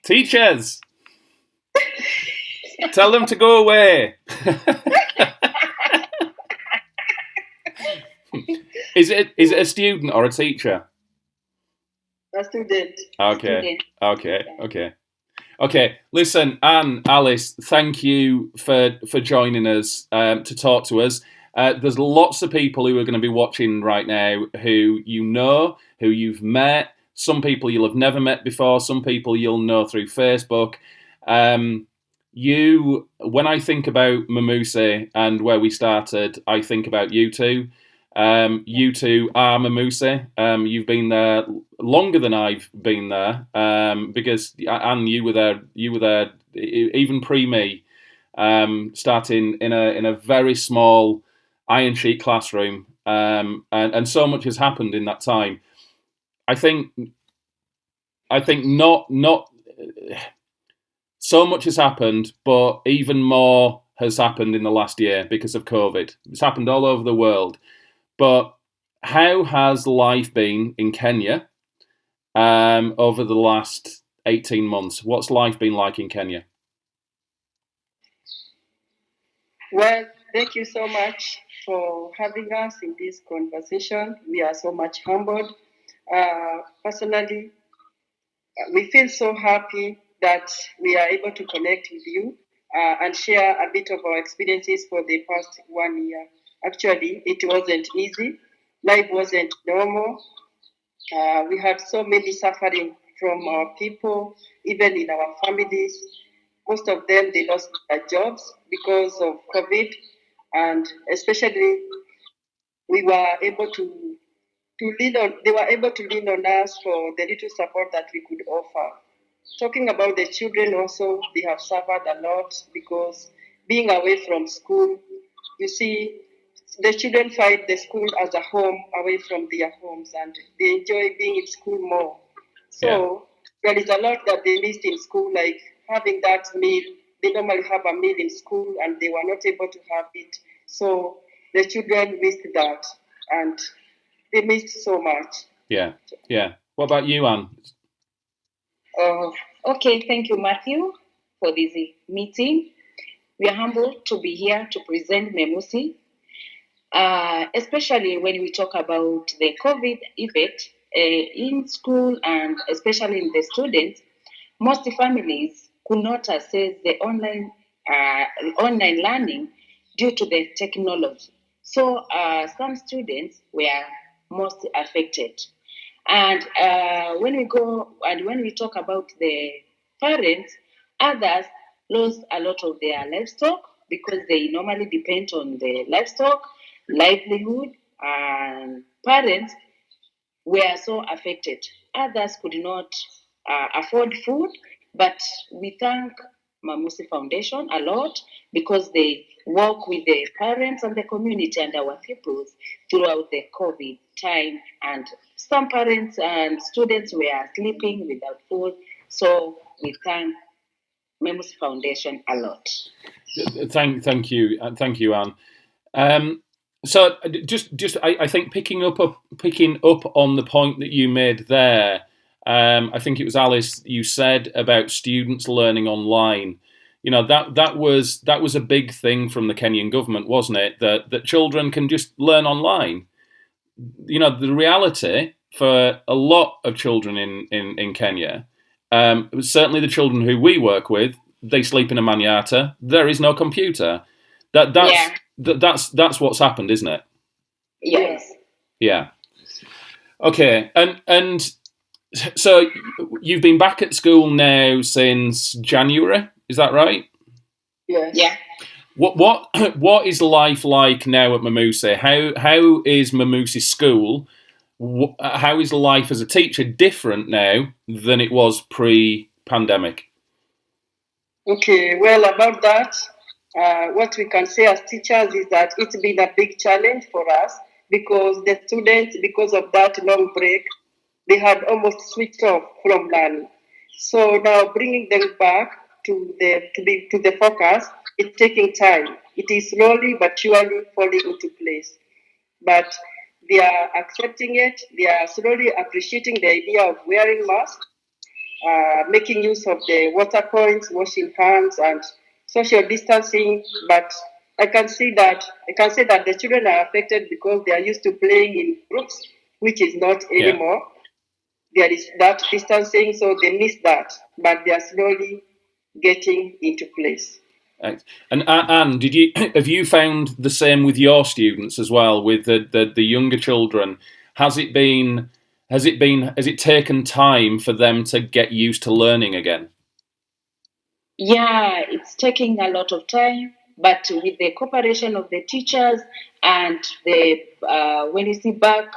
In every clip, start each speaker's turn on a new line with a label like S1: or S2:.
S1: Teachers, tell them to go away. Is it a student or a teacher?
S2: A student.
S1: Okay. Okay. Listen, Anne, Alice, thank you for joining us to talk to us. There's lots of people who are going to be watching right now who you know, who you've met. Some people you'll have never met before. Some people you'll know through Facebook. When I think about Memusi and where we started, I think about you two. You two are Memusi. You've been there longer than I've been there, because Anne, you were there even pre me, starting in a very small iron sheet classroom, and so much has happened in that time. I think not so much has happened, but even more has happened in the last year because of COVID. It's happened all over the world. But how has life been in Kenya over the last 18 months? What's life been like in Kenya?
S2: Well, thank you so much for having us in this conversation. We are so much humbled. Personally, we feel so happy that we are able to connect with you and share a bit of our experiences for the past 1 year. Actually, it wasn't easy. Life wasn't normal. We had so many suffering from our people, even in our families. Most of them, they lost their jobs because of COVID, and especially we were able to lean on. They were able to lean on us for the little support that we could offer. Talking about the children, also they have suffered a lot because being away from school, you see, the children find the school as a home away from their homes, and they enjoy being in school more. So there is a lot that they missed in school, like having that meal. They normally have a meal in school and they were not able to have it. So the children missed that, and they missed so much.
S1: Yeah. What about you, Anne?
S3: Okay, thank you, Matthew, for this meeting. We are humbled to be here to present Memusi, especially when we talk about the COVID effect in school and especially in the students. Most families could not access the online learning due to the technology. So some students were most affected. And when we talk about the parents, others lost a lot of their livestock because they normally depend on the livestock, livelihood, and parents were so affected. Others could not afford food, but we thank Memusi Foundation a lot because they work with the parents and the community and our peoples throughout the COVID time. And some parents and students were sleeping without food. So we thank Memusi Foundation a lot.
S1: Thank you, Anne. So I think picking up on the point that you made there. I think it was Alice. You said about students learning online. You know, that was a big thing from the Kenyan government, wasn't it? That children can just learn online. You know, the reality for a lot of children in Kenya, certainly the children who we work with, they sleep in a manyata. There is no computer. That's what's happened, isn't it?
S3: Yes.
S1: Yeah. Okay. And so you've been back at school now since January, is that right?
S2: Yes.
S3: Yeah.
S1: What is life like now at Memusi? How is Memusi school? How is life as a teacher different now than it was pre-pandemic?
S2: Okay. Well, about that, what we can say as teachers is that it's been a big challenge for us because the students, because of that long break, they had almost switched off from learning. So now bringing them back to the focus, it's taking time. It is slowly but surely falling into place. But they are accepting it. They are slowly appreciating the idea of wearing masks. making use of the water points, washing hands, and social distancing. But I can say that the children are affected because they are used to playing in groups, which is not anymore. There is that distancing, so they miss that, but they are slowly getting into place.
S1: And Anne, have you found the same with your students as well, with the younger children? Has it taken time for them to get used to learning again?
S3: Yeah, it's taking a lot of time, but with the cooperation of the teachers and when you see back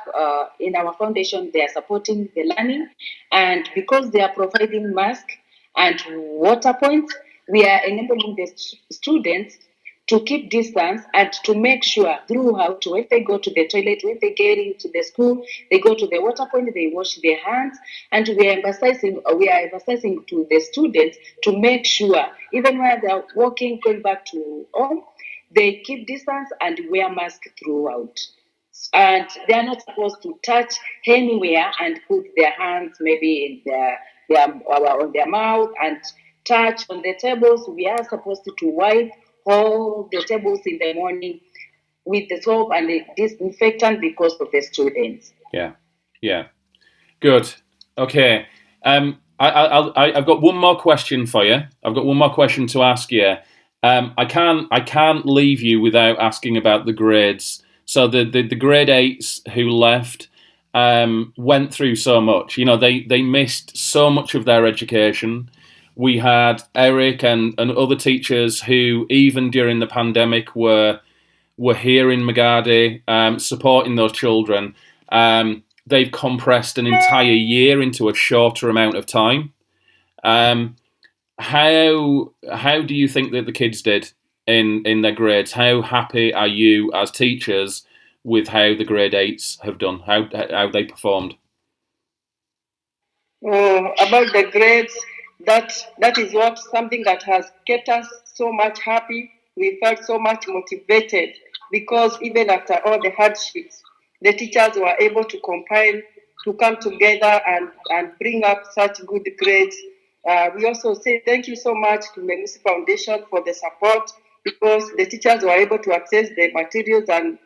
S3: in our foundation, they are supporting the learning, and because they are providing masks and water points, we are enabling the students to keep distance and to make sure throughout, when they go to the toilet, when they get into the school, they go to the water point, they wash their hands, and we are emphasizing to the students to make sure, even when they are walking, going back to home, they keep distance and wear mask throughout. And they are not supposed to touch anywhere and put their hands maybe in on their mouth and touch on the tables. We are supposed to wipe all the tables in the morning with the soap and the disinfectant because of the students.
S1: Yeah. Good. Okay. I've got one more question for you. I've got one more question to ask you. I can't leave you without asking about the grades. So the grade 8s who left went through so much. They missed so much of their education. We had Eric and other teachers who, even during the pandemic, were here in Magadi supporting those children. They've compressed an entire year into a shorter amount of time. How do you think that the kids did in their grades? How happy are you as teachers with how the grade 8s have done? How they performed?
S2: About the grades, that is what something that has kept us so much happy. We felt so much motivated because even after all the hardships, the teachers were able to compile, to come together and bring up such good grades. We also say thank you so much to Memusi Foundation for the support, because the teachers were able to access the materials and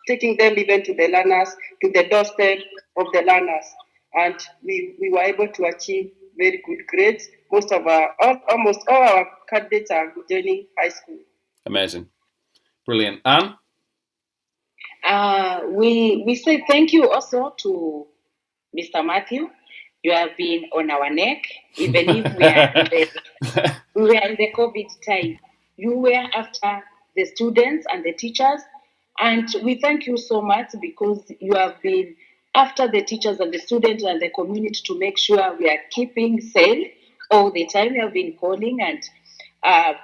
S2: taking them even to the learners, to the doorstep of the learners. And we were able to achieve very good grades. Almost all our candidates are joining high school.
S1: Amazing. Brilliant. Anne?
S3: We say thank you also to Mr. Matthew. You have been on our neck, even if we were in the COVID time. You were after the students and the teachers, and we thank you so much because you have been after the teachers and the students and the community to make sure we are keeping safe all the time. We have been calling and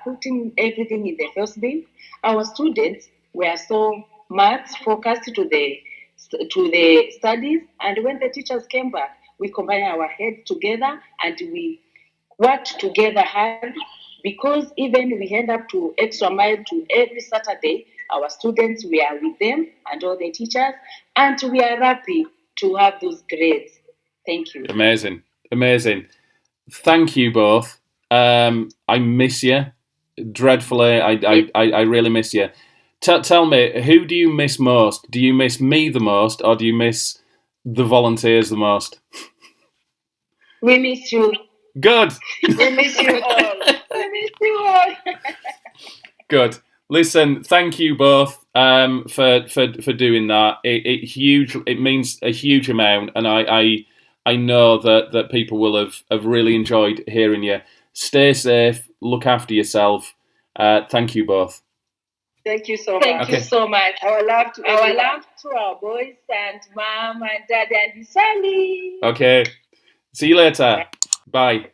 S3: putting everything in the first bin. Our students were so much focused to the studies, and when the teachers came back, we combined our heads together and we worked together hard, because even we end up to extra mile to every Saturday. Our students, we are with them and all the teachers, and we are happy to have those grades. Thank you.
S1: Amazing. Thank you both. I miss you dreadfully. I really miss you. Tell me, who do you miss most? Do you miss me the most, or do you miss the volunteers the most?
S3: We miss you.
S1: Good.
S3: We miss you all. We miss you all.
S1: Good. Listen, thank you both for doing that. It means a huge amount, and I know that people will have really enjoyed hearing you. Stay safe. Look after yourself. Thank you both.
S2: Thank you so much.
S3: Thank you so much.
S2: Our love to
S3: our boys and mom and dad and Sally.
S1: Okay. See you later. Bye.